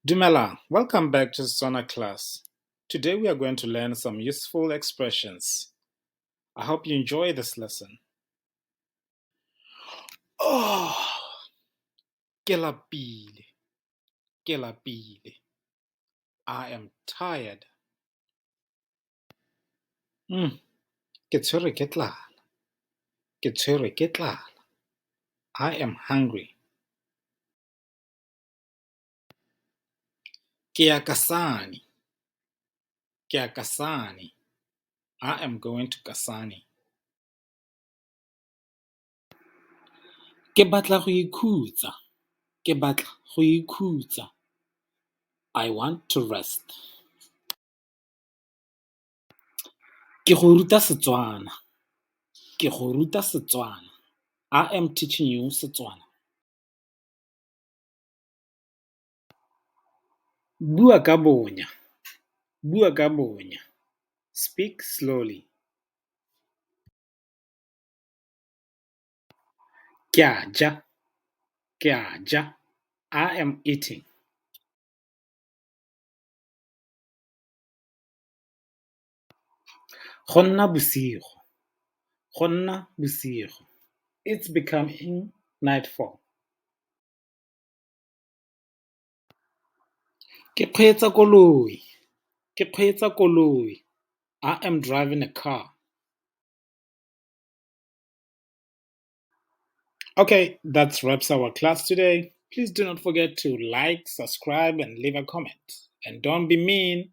Dumelang, welcome back to Setswana class. Today we are going to learn some useful expressions. I hope you enjoy this lesson. Oh, ke lapile, ke lapile. I am tired. Ke tshwerwe ke tlala, ke tshwerwe ke tlala. I am hungry. Ke ya Kasane, ke ya Kasane. I am going to Kasane. Ke batla go ikhutsa, ke batla go ikhutsa. I want to rest. Ke go ruta Setswana, ke go ruta Setswana. I am teaching you Setswana. Bua ka bonya, bua ka bonya. Speak slowly. Ke a ja, ke a ja. I am eating. Go nna bosigo, go nna bosigo. It's becoming nightfall. Ke kgweetsa koloi, ke kgweetsa koloi. I am driving a car. Okay, that wraps our class today. Please do not forget to like, subscribe, and leave a comment. And don't be mean.